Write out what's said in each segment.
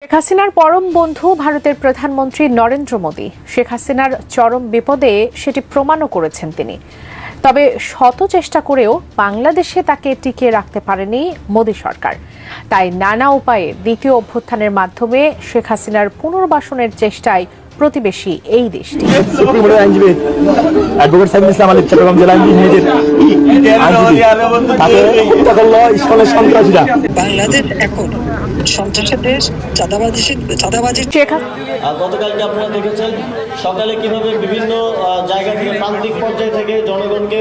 শেখ হাসিনার পরম বন্ধু ভারতের প্রধানমন্ত্রী নরেন্দ্র মোদী শেখ হাসিনার চরম বিপদে সেটি প্রমাণও করেছেন তিনি। তবে শত চেষ্টা করেও বাংলাদেশে তাকে টিকিয়ে রাখতে পারেনি মোদী সরকার। তাই নানা উপায়ে দ্বিতীয় অভ্যুত্থানের মাধ্যমে শেখ হাসিনার পুনর্বাসনের চেষ্টায় প্রতিবেশী এই দেশটি। বাংলাদেশ এখন সন্ত্রাসের দেশ, চাঁদাবাজি। গতকালকে আপনারা দেখেছেন সকালে কিভাবে বিভিন্ন জায়গা থেকে প্রান্তিক পর্যায় থেকে জনগণকে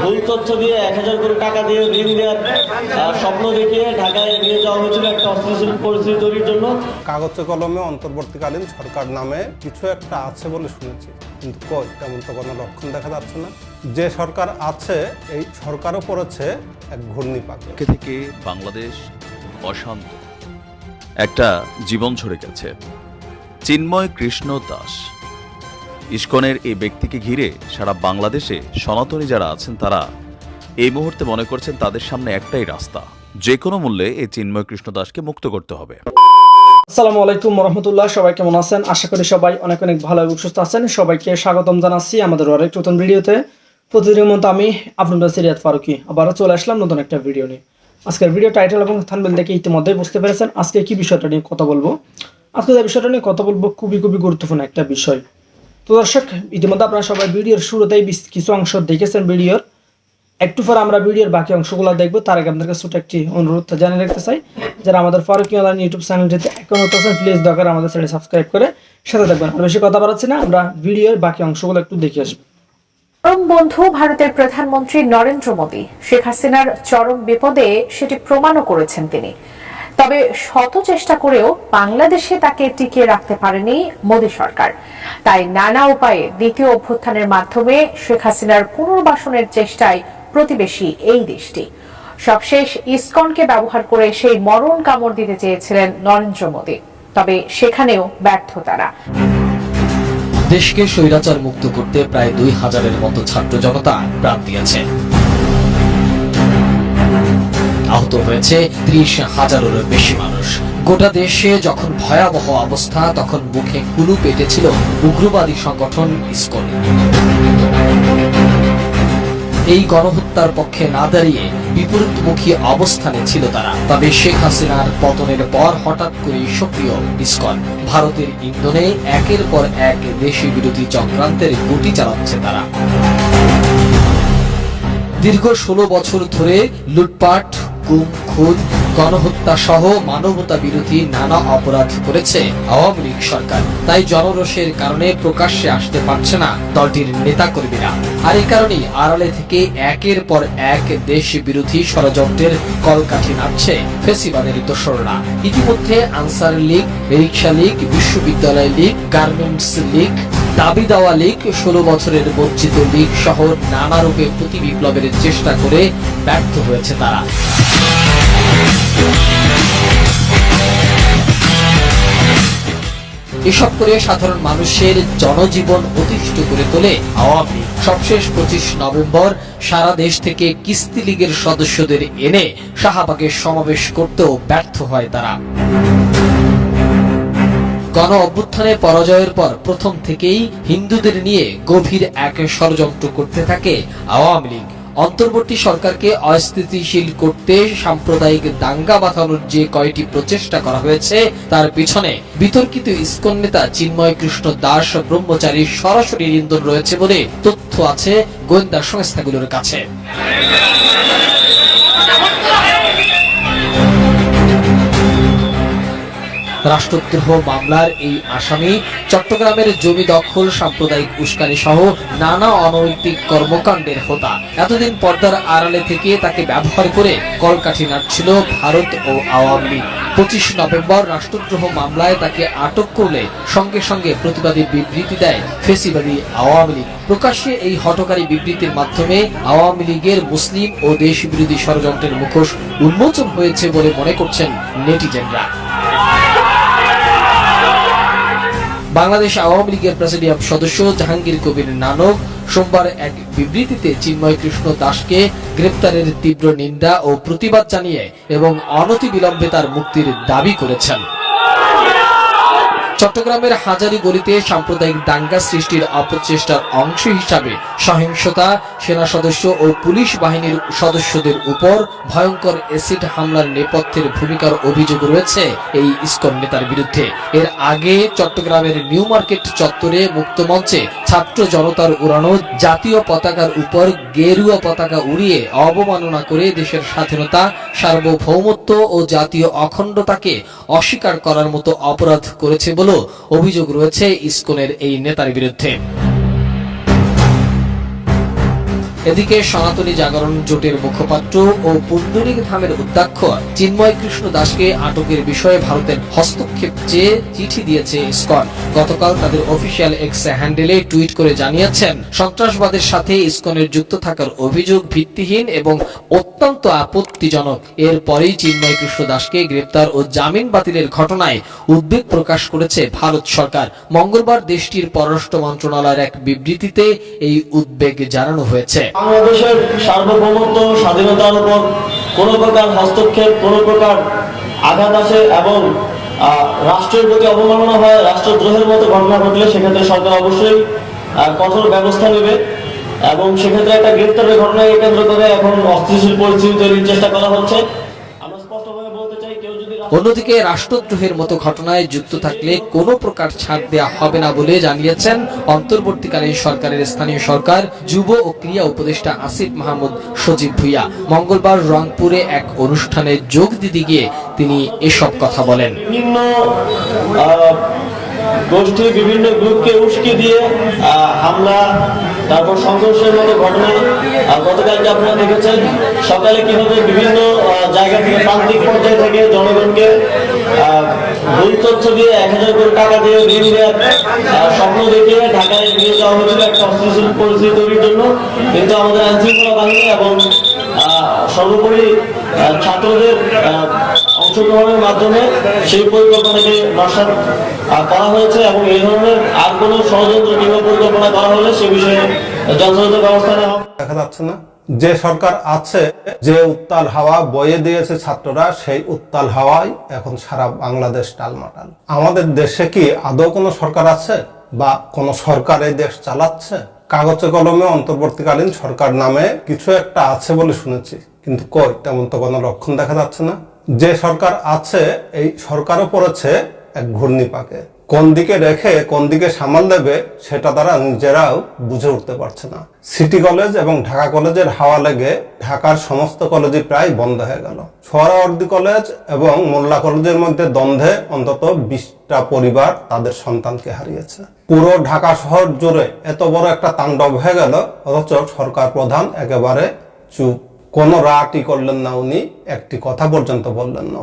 ভুল তথ্য দিয়ে 1000 কোটি টাকা দিয়ে ঋণ দেওয়ার স্বপ্ন দেখিয়ে ঢাকায় নিয়ে যাওয়া হয়েছিল একটা অস্থিতিশীল পরিস্থিতি তৈরির জন্য। কাগজে কলমে অন্তর্বর্তীকালীন সরকার নামে কিছু একটা আছে বলে শুনেছি, কিন্তু কই তেমন তো কোনো লক্ষণ দেখা যাচ্ছে না। যে সরকার আছে এই সরকারও পড়েছে এক ঘূর্ণিপাক থেকে বাংলাদেশ অশান্ত একটা জীবন ঝরে গেছে। চিন্ময় কৃষ্ণ দাস ইসকনের এই ব্যক্তিকে ঘিরে সারা বাংলাদেশে সনাতনী যারা আছেন তারা এই মুহূর্তে মনে করছেন তাদের সামনে একটাই রাস্তা, যে কোনো মূল্যে এই চিন্ময় কৃষ্ণ দাসকে মুক্ত করতে হবে। আসসালামু আলাইকুম রহমতুল্লাহ, সবাই কেমন আছেন? আশা করি সবাই অনেক অনেক ভালো এবং সুস্থ আছেন। সবাইকে স্বাগতম জানাচ্ছি আমাদের আরেক নতুন ভিডিওতে। প্রতিদিনের মতো আমি আপনাদের সিরিয়াত ফারুকি আবারও চলে আসলাম নতুন একটা ভিডিও নিয়ে। আজকের ভিডিও টাইটেল এবং থাম্বনেল দেখে ইতিমধ্যেই বুঝতে পেরেছেন আজকে কি বিষয়টা নিয়ে কথা বলবো। আজকে যে বিষয়টা নিয়ে কথা বলবো খুবই গুরুত্বপূর্ণ একটা বিষয়। তো দর্শক, ইতিমধ্যে আপনারা সবাই ভিডিওর শুরুতেই কিছু অংশ দেখেছেন ভিডিওর। একটু পর আমরা ভিডিওর বাকি অংশগুলো দেখবো। তার আগে আপনাদের ছোট একটি অনুরোধ জানিয়ে রাখতে চাই, যারা আমাদের ফারুকি অনলাইন ইউটিউব চ্যানেলটিতে এখন হতেছেন প্লিজ দরকার আমাদের চ্যানেল সাবস্ক্রাইব করে সাথে থাকবেন। আর বেশি কথা বাড়াচ্ছি না, আমরা ভিডিওর বাকি অংশগুলো একটু দেখে আসবো। পরম বন্ধু ভারতের প্রধানমন্ত্রী নরেন্দ্র মোদী শেখ হাসিনার চরম বিপদে সেটি প্রমাণও করেছেন তিনি। তবে শত চেষ্টা করেও বাংলাদেশে তাকে টিকিয়ে রাখতে পারেনি মোদী সরকার। তাই নানা উপায়ে দ্বিতীয় অভ্যুত্থানের মাধ্যমে শেখ হাসিনার পুনর্বাসনের চেষ্টায় প্রতিবেশী এই দেশটি। সবশেষ ইসকনকে ব্যবহার করে সেই মরণ কামড় দিতে চেয়েছিলেন নরেন্দ্র মোদী, তবে সেখানেও ব্যর্থ তারা। দেশকে স্বৈরাচার মুক্ত করতে প্রায় 2000-এর মতো ছাত্র জনতা প্রাণ দিয়েছে। আহত হয়েছে 30,000-এরও বেশি মানুষ। গোটা দেশে যখন ভয়াবহ অবস্থা, তখন মুখে কুলু পেটেছিল উগ্রবাদী সংগঠন ইসকন। এই গণহত্যার পক্ষে না দাঁড়িয়ে বিপরীতমুখী অবস্থানে ছিল তারা। তবে শেখ হাসিনার পতনের পর হঠাৎ করে সক্রিয় ইসকন ভারতের ইন্ধনে একের পর এক দেশি বিরোধী চক্রান্তের গুটি চালাচ্ছে তারা। দীর্ঘ 16 বছর ধরে লুটপাট, গুম, খুন, গণহত্যা সহ মানবতা বিরোধী নানা অপরাধ করেছে আওয়ামী লীগ সরকার। তাই জনরোষের কারণে প্রকাশ্যে আসতে পারছে না দলটির নেতাকর্মীরা। আর এই কারণেই আড়ালে থেকে একের পর এক দেশ বিরোধী ষড়যন্ত্রের কলকাঠি নাড়ছে ফেসিবাদের দোসররা। ইতিমধ্যে আনসার লীগ, রিক্সা লীগ, বিশ্ববিদ্যালয় লীগ, গার্মেন্টস লীগ, দাবি দেওয়া লীগ, 16 বছরের বঞ্চিত লীগ সহ নানা রূপে প্রতি বিপ্লবের চেষ্টা করে ব্যর্থ হয়েছে তারা। এসব করে সাধারণ মানুষের জনজীবন অতিষ্ঠ করে তোলে আওয়ামী লীগ। সবশেষ 25 নভেম্বর সারা দেশ থেকে কিস্তি লীগের সদস্যদের এনে শাহবাগে সমাবেশ করতেও ব্যর্থ হয় তারা। গণ অভ্যুত্থানে পরাজয়ের পর প্রথম থেকেই হিন্দুদের নিয়ে গভীর এক ষড়যন্ত্র করতে থাকে আওয়ামী লীগ। অন্তর্বর্তী সরকারকে অস্থিতিশীল করতে সাম্প্রদায়িক দাঙ্গা বাঁধানোর যে কয়টি প্রচেষ্টা করা হয়েছে, তার পিছনে বিতর্কিত ইসকন নেতা চিন্ময় কৃষ্ণ দাস ব্রহ্মচারীর সরাসরি ইন্ধন রয়েছে বলে তথ্য আছে গোয়েন্দা সংস্থাগুলোর কাছে। রাষ্ট্রদ্রোহ মামলার এই আসামি চট্টগ্রামের জমি দখল, সাম্প্রদায়িক উস্কানি সহ নানা অনৈতিক কর্মকাণ্ডের হোতা। এতদিন পর্দার আড়ালে থেকে তাকে ব্যবহার করে কলকাঠি নাড়ছিল ভারত ও আওয়ামী লীগ। 25 নভেম্বর রাষ্ট্রদ্রোহ মামলায় তাকে আটক করলে সঙ্গে সঙ্গে প্রতিবাদী বিবৃতি দেয় ফেসিবাদী আওয়ামী লীগ। প্রকাশ্যে এই হঠকারী বিবৃতির মাধ্যমে আওয়ামী লীগের মুসলিম ও দেশ বিরোধী ষড়যন্ত্রের মুখোশ উন্মোচন হয়েছে বলে মনে করছেন নেটিজেনরা। বাংলাদেশ আওয়ামী লীগের প্রেসিডিয়াম সদস্য জাহাঙ্গীর কবির নানক সোমবার এক বিবৃতিতে চিন্ময় কৃষ্ণ দাসকে গ্রেপ্তারের তীব্র নিন্দা ও প্রতিবাদ জানিয়ে এবং অনতিবিলম্বে তার মুক্তির দাবি করেছেন। চট্টগ্রামের হাজারী গলিতে সাম্প্রদায়িক দাঙ্গা সৃষ্টির অপচেষ্টার অংশ হিসাবে সহিংসতা, সেনা সদস্য ও পুলিশ বাহিনীর সদস্যদের উপর ভয়ঙ্কর অ্যাসিড হামলার নেপথ্যের ভূমিকার অভিযোগ রয়েছে এই ইসকন নেতার বিরুদ্ধে। এর আগে চট্টগ্রামের নিউ মার্কেট চত্বরে মুক্তমঞ্চে ছাত্র জনতার উড়ানো জাতীয় পতাকার উপর গেরুয়া পতাকা উড়িয়ে অবমাননা করে দেশের স্বাধীনতা, সার্বভৌমত্ব ও জাতীয় অখণ্ডতাকে অস্বীকার করার মতো অপরাধ করেছে বলে অভিযোগ রয়েছে ইসকনের এই নেতার বিরুদ্ধে। এদিকে সনাতনী জাগরণ জোটের মুখপাত্র ও পুণ্ডরিক ধামের অধ্যক্ষ চিন্ময় কৃষ্ণ দাসকে আটকের বিষয়ে ভারতের হস্তক্ষেপ চেয়ে চিঠি দিয়েছে ইসকন। গতকাল তাদের অফিসিয়াল এক্স হ্যান্ডেলে টুইট করে জানিয়েছেন, সন্ত্রাসবাদের সাথে ইসকনের যুক্ত থাকার অভিযোগ ভিত্তিহীন এবং অত্যন্ত আপত্তিজনক। এরপরেই চিন্ময় কৃষ্ণ দাসকে গ্রেপ্তার ও জামিন বাতিলের ঘটনায় উদ্বেগ প্রকাশ করেছে ভারত সরকার। মঙ্গলবার দেশটির পররাষ্ট্র মন্ত্রণালয়ের এক বিবৃতিতে এই উদ্বেগ জানানো হয়েছে। বাংলাদেশের সার্বভৌমত্ব, স্বাধীনতার উপর কোনো প্রকার হস্তক্ষেপ, কোনো প্রকার আঘাত আসে এবং রাষ্ট্রের প্রতি অবমাননা হয়, রাষ্ট্রদ্রোহের মতো ঘটনা ঘটলে সেক্ষেত্রে সরকার অবশ্যই কঠোর ব্যবস্থা নেবে এবং সেক্ষেত্রে একটা গ্রেপ্তারের ঘটনাকে কেন্দ্র করে এখন অস্থিতিশীল পরিস্থিতি তৈরির চেষ্টা করা হচ্ছে। আমরা স্পষ্টভাবে বলতে চাই, কেউ যদি অন্যদিকে রাষ্ট্রদ্রোহের মতো ঘটনায় যুক্ত থাকলে কোনো প্রকার ছাড় দেওয়া হবে না বলে জানিয়েছেন অন্তর্বর্তীকালীন সরকারের স্থানীয় সরকার যুব ও ক্রীড়া উপদেষ্টা আসিফ মাহমুদ সজীব ভুইয়া। মঙ্গলবার রংপুরে এক অনুষ্ঠানে যোগ দিতে গিয়ে তিনি এসব কথা বলেন। বিভিন্ন গোষ্ঠী, বিভিন্ন গ্রুপকে উস্কে দিয়ে হামলা, তারপর সংঘর্ষের মতো ঘটনা গতকালকে আপনারা দেখেছেন। সকালে কিভাবে বিভিন্ন জায়গা থেকে, প্রান্তিক পর্যায় থেকে জনগণকে ভুল তথ্য দিয়ে 1000 করে টাকা দিয়ে ঋণ দেওয়ার স্বপ্ন দেখিয়ে ঢাকায় নিয়ে যাওয়া হয়েছিল একটা অস্থিতিশীল পরিস্থিতি তৈরির জন্য। কিন্তু আমাদের আইনশৃঙ্খলা বাহিনী এবং সর্বোপরি ছাত্রদের অংশগ্রহণের মাধ্যমে সেই পরিকল্পনাকে নস্যাৎ করা হয়েছে এবং এই ধরনের আর কোনো ষড়যন্ত্র কিংবা পরিকল্পনা করা হলে সে বিষয়ে যথাযথ ব্যবস্থা নেওয়া হবে। দেখা যাচ্ছে না যে সরকার আছে, যে উত্তাল হাওয়া বয়ে দিয়েছে ছাত্ররা, সেই উত্তাল হাওয়ায় এখন সারা বাংলাদেশ টালমাটাল। আমাদের দেশে কি আদৌ কোনো সরকার আছে বা কোনো সরকার এই দেশ চালাচ্ছে? কাগজে কলমে অন্তর্বর্তীকালীন সরকার নামে কিছু একটা আছে বলে শুনেছি, কিন্তু কই তেমন তো কোনো লক্ষণ দেখা যাচ্ছে না। যে সরকার আছে এই সরকারও পড়েছে এক ঘূর্ণিপাকে। কোন দিকে রেখে কোন দিকে সামাল দেবে সেটা তারা নিজেরাও বুঝে উঠতে পারছে না। সিটি কলেজ এবং ঢাকা কলেজের হাওয়া লেগে ঢাকার সমস্ত কলেজই প্রায় বন্ধ হয়ে গেল। সোহরাওয়ার্দী কলেজ এবং মোল্লা কলেজের মধ্যে দ্বন্দ্বে অন্তত 20টা পরিবার তাদের সন্তানকে হারিয়েছে। পুরো ঢাকা শহর জুড়ে এত বড় একটা তাণ্ডব হয়ে গেল, অথচ সরকার প্রধান একেবারে চুপ। কোনো রাটই করলেন না উনি, একটি কথা পর্যন্ত বললেন না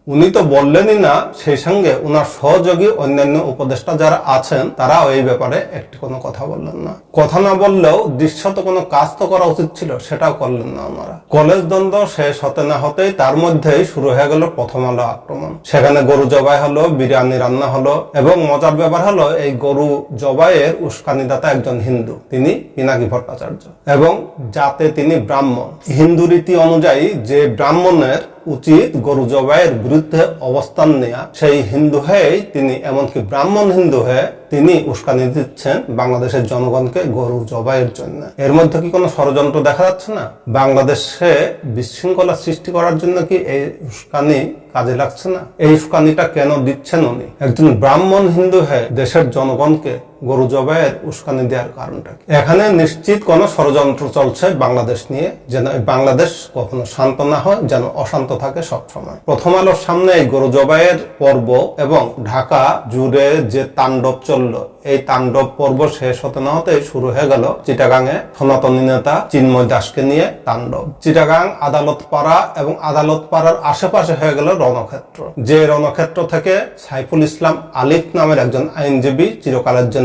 উনি তো বললেনই না, সেই সঙ্গে উনার সহযোগী অন্যান্য উপদেষ্টা যারা আছেন তারা এই ব্যাপারে একটি কোনো কথা বললেন না। কথা না বললেও দৃশ্যত কোনো কাজ তো করা উচিত ছিল, সেটাও করলেন না ওনারা। কলেজ দ্বন্দ্ব শেষ হতে না হতেই তার মধ্যেই শুরু হয়ে গেল প্রথম আলো আক্রমণ। সেখানে গরু জবাই হলো, বিরিয়ানি রান্না হলো এবং মজার ব্যাপার হলো এই গরু জবাইয়ের উস্কানিদাতা একজন হিন্দু, তিনি পিনাকি ভট্টাচার্য, এবং যাতে তিনি ব্রাহ্মণ। হিন্দু রীতি অনুযায়ী যে ব্রাহ্মণের উচিত গরু জবাইয়ের বিরুদ্ধে অবস্থান নেয়া, সেই হিন্দু হয়েই তিনি, এমনকি ব্রাহ্মণ হিন্দু হয়ে তিনি উস্কানি দিচ্ছেন বাংলাদেশের জনগণকে গরু জবাইয়ের জন্য। এর মধ্যে কি কোনো ষড়যন্ত্র দেখা যাচ্ছে না? বাংলাদেশে বিশৃঙ্খলা সৃষ্টি করার জন্য কি এই উস্কানি কাজে লাগছে না? এই উস্কানিটা কেন দিচ্ছেন উনি? একজন ব্রাহ্মণ হিন্দু হয়ে দেশের জনগণকে গরু জবাইয়ের উস্কানি দেওয়ার কারণটা কি? এখানে নিশ্চিত কোনো ষড়যন্ত্র চলছে বাংলাদেশ নিয়ে, যেন বাংলাদেশ কখনো শান্ত না হয়, যেন অশান্ত থাকে সবসময়। প্রথম আলোর সামনে এই গরু জবাইয়ের পর্ব এবং ঢাকা জুড়ে যে তাণ্ডব চললো, এই তাণ্ডব পর্ব শেষ হতে না হতে শুরু হয়ে গেল চিটাগাংয়ে সনাতনী নেতা চিন্ময় দাসকে নিয়ে তাণ্ডব। চিটাগাং আদালত পাড়া এবং আদালত পাড়ার আশেপাশে হয়ে গেল রণক্ষেত্র। যে রণক্ষেত্র থেকে সাইফুল ইসলাম আলিফ নামের একজন আইনজীবী চিরকালের জন্য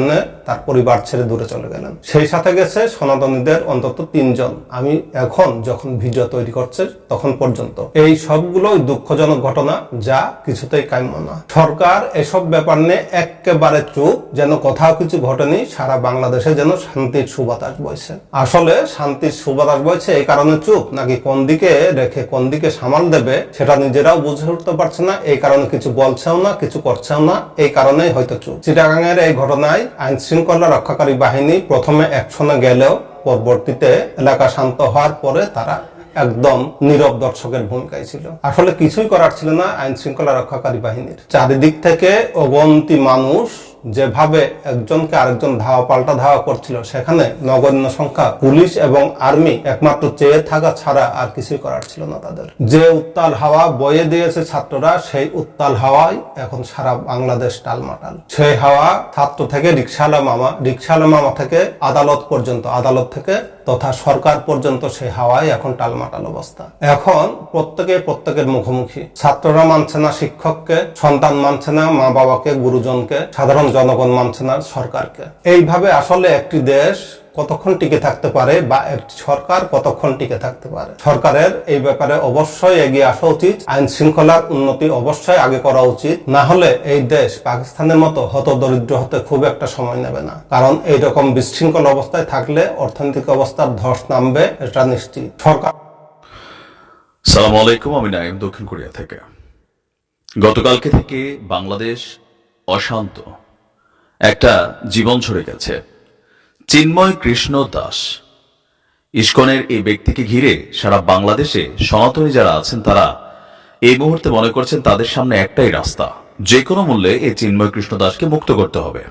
তার পরিবার ছেড়ে দূরে চলে গেলেন। সেই সাথে গেছে সনাতনীদের অন্তত 3 জন। আমি এখন যখন ভিডিও তৈরি করছে তখন পর্যন্ত এই সবগুলোই দুঃখজনক ঘটনা, যা কিছুতেই কাম্য না। সরকার এসব ব্যাপার নিয়ে একেবারে চুপ, যেন কোথাও কিছু ঘটেনি। সারা বাংলাদেশে যেন শান্তির সুবাতাস বইছে। আসলে শান্তির সুবাতাস বইছে এই কারণে চুপ, নাকি কোন দিকে রেখে কোন দিকে সামাল দেবে সেটা নিজেরাও বুঝে উঠতে পারছে না, এই কারণে কিছু বলছেও না, কিছু করছেও না, এই কারণেই হয়তো চুপ। চিটাগাংয়ের এই ঘটনায় আইন শৃঙ্খলা রক্ষাকারী বাহিনী প্রথমে অ্যাকশনে গেলেও পরবর্তীতে এলাকা শান্ত হওয়ার পরে তারা একদম নীরব দর্শকের ভূমিকায় ছিল। আসলে কিছুই করার ছিল না আইন শৃঙ্খলা রক্ষাকারী বাহিনীর। চারিদিক থেকে অগন্তি মানুষ যেভাবে একজনকে আরেকজন ধাওয়া পাল্টা ধাওয়া করছিল, সেখানে নগণ্য সংখ্যা পুলিশ এবং আর্মি একমাত্র চেয়ে থাকা ছাড়া আর কিছুই করার ছিল না তাদের। যে উত্তাল হাওয়া বয়ে দিয়েছে ছাত্ররা, সেই উত্তাল হাওয়ায় এখন সারা বাংলাদেশ টালমাটাল। সেই হাওয়া ছাত্র থেকে রিকশাওয়ালা মামা থেকে আদালত পর্যন্ত, আদালত থেকে তথা সরকার পর্যন্ত সেই হাওয়ায় এখন টালমাটাল অবস্থা। এখন প্রত্যেকের মুখোমুখি। ছাত্ররা মানছে না শিক্ষককে, সন্তান মানছে না মা বাবাকে, গুরুজনকে, সাধারণ জনগণ মানছে না সরকারকে। এইভাবে আসলে একটি দেশ কতক্ষণ টিকে থাকতে পারে বা একটি সরকার কতক্ষণ টিকে থাকতে পারে? সরকারের এই ব্যাপারে অবশ্যই এগিয়ে আসা উচিত। আইন শৃঙ্খলার উন্নতি অবশ্যই আগে করা উচিত। না হলে এই দেশ পাকিস্তানের মতো হতদরিদ্র হতে খুব একটা সময় নেবে না। কারণ এইরকম বিশৃঙ্খল অবস্থায় থাকলে অর্থনৈতিক অবস্থার ধস নামবে, এটা নিশ্চিত। সরকার। সালাম আলাইকুম, আমি নাইম, দক্ষিণ কোরিয়া থেকে। গতকালকে থেকে বাংলাদেশ অশান্ত একটা জীবন ছড়ে গেছে। চিন্ময় কৃষ্ণ দাস, ইসকনের এই ব্যক্তিকে ঘিরে সারা বাংলাদেশে সনাতনী যারা আছেন তারা এই মুহূর্তে মনে করছেন তাদের সামনে একটাই রাস্তা, যে কোনো মূল্যে এই চিন্ময় কৃষ্ণ দাসকে মুক্ত করতে হবে।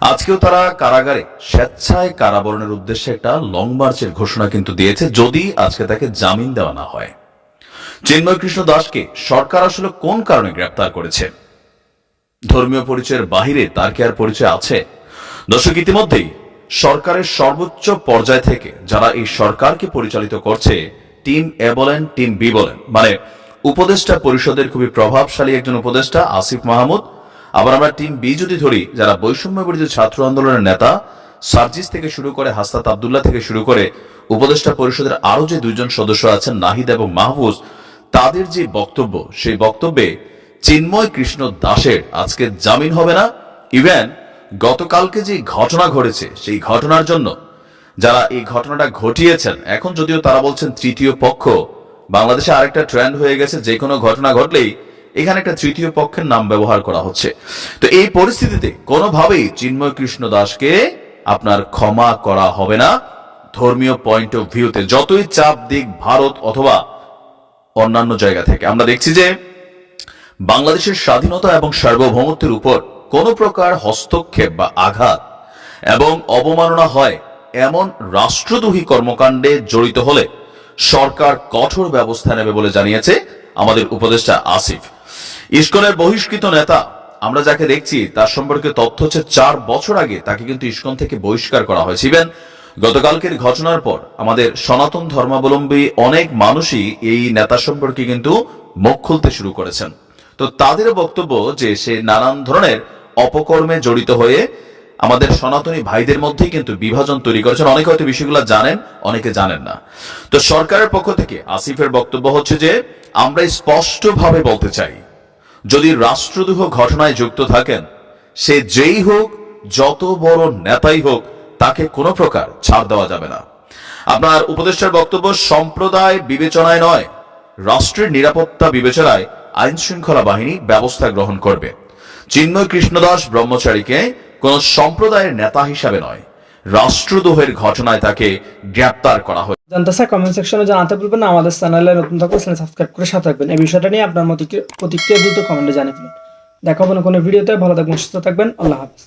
আজকেও তারা কারাগারে স্বেচ্ছায় কারাবরণের উদ্দেশ্যে একটা লং মার্চের ঘোষণা কিন্তু দিয়েছে, যদি আজকে তাকে জামিন দেওয়া না হয়। চিন্ময় কৃষ্ণ দাসকে সরকার আসলে কোন কারণে গ্রেপ্তার করেছে? ধর্মীয় পরিচয়ের বাহিরে তার কি আর পরিচয় আছে? দর্শক, ইতিমধ্যেই সরকারের সর্বোচ্চ পর্যায় থেকে যারা এই সরকারকে পরিচালিত করছে, টিম এ বলেন টিম বি বলেন, মানে উপদেষ্টা পরিষদের খুবই প্রভাবশালী একজন উপদেষ্টা আসিফ মাহমুদ, আবার আমরা টিম বি যদি ধরি, যারা বৈষম্য বিরোধী ছাত্র আন্দোলনের নেতা সার্জিস থেকে শুরু করে হাসনাত আব্দুল্লাহ থেকে শুরু করে উপদেষ্টা পরিষদের আরো যে 2 জন সদস্য আছেন নাহিদ এবং মাহফুজ, তাদের যে বক্তব্য, সেই বক্তব্যে চিন্ময় কৃষ্ণ দাসের আজকে জামিন হবে না। ইভেন গতকালকে যে ঘটনা ঘটেছে, সেই ঘটনার জন্য যারা এই ঘটনাটা ঘটিয়েছেন, এখন যদিও তারা বলছেন তৃতীয় পক্ষ, বাংলাদেশে আরেকটা ট্রেন্ড হয়ে গেছে, যে কোনো ঘটনা ঘটলেই এখানে একটা তৃতীয় পক্ষের নাম ব্যবহার করা হচ্ছে। তো এই পরিস্থিতিতে কোনোভাবেই চিন্ময় কৃষ্ণ দাসকে আপনার ক্ষমা করা হবে না। ধর্মীয় পয়েন্ট অফ ভিউতে যতই চাপ দিক ভারত অথবা অন্যান্য জায়গা থেকে, আমরা দেখছি যে বাংলাদেশের স্বাধীনতা এবং সার্বভৌমত্বের উপর কোন প্রকার হস্তক্ষেপ বা আঘাত এবং অবমাননা হয় এমন রাষ্ট্রদ্রোহী কর্মকাণ্ডে জড়িত হলে সরকার কঠোর ব্যবস্থা নেবে বলে জানিয়েছে আমাদের উপদেষ্টা আসিফ। ইসকনের বহিষ্কৃত নেতা আমরা যাকে দেখছি, তার সম্পর্কে তথ্য হচ্ছে 4 বছর আগে তাকে কিন্তু ইসকন থেকে বহিষ্কার করা হয়েছে। ইভেন গতকালকের ঘটনার পর আমাদের সনাতন ধর্মাবলম্বী অনেক মানুষই এই নেতা সম্পর্কে কিন্তু মুখ খুলতে শুরু করেছেন। তো তাদের বক্তব্য যে সে নানান ধরনের অপকর্মে জড়িত হয়ে আমাদের সনাতনী ভাইদের মধ্যেই কিন্তু বিভাজন তৈরি করেছেন। অনেকে হয়তো বিষয়গুলো জানেন, অনেকে জানেন না। তো সরকারের পক্ষ থেকে আসিফের বক্তব্য হচ্ছে যে আমরা স্পষ্টভাবে বলতে চাই, যদি রাষ্ট্রদ্রোহ ঘটনায় যুক্ত থাকেন, সে যেই হোক, যত বড় নেতাই হোক, তাকে কোনো প্রকার ছাড় দেওয়া যাবে না। আপনার উপদেষ্টার বক্তব্য সম্প্রদায় বিবেচনায় নয়, রাষ্ট্রের নিরাপত্তা বিবেচনায় আইন শৃঙ্খলা বাহিনী ব্যবস্থা গ্রহণ করবে। চিন্ময় কৃষ্ণ দাস ব্রহ্মচারীকে কোন সম্প্রদায়ের নেতা হিসাবে নয়, রাষ্ট্রদ্রোহের ঘটনায় তাকে গ্রেপ্তার করা হয়। জানতে চাই কমেন্ট সেকশনে জানাতে ভুলবেন না। আমাদের চ্যানেলে নতুন থাকলে চ্যানেল সাবস্ক্রাইব করে সাথে থাকবেন। এই বিষয়টা নিয়ে আপনার প্রতিক্রিয়া দ্রুত কমেন্টে জানিয়ে ফেলুন। দেখা হবে না কোনো ভিডিওতে। ভালো থাকবেন, সুস্থ থাকবেন। আল্লাহ হাফেজ।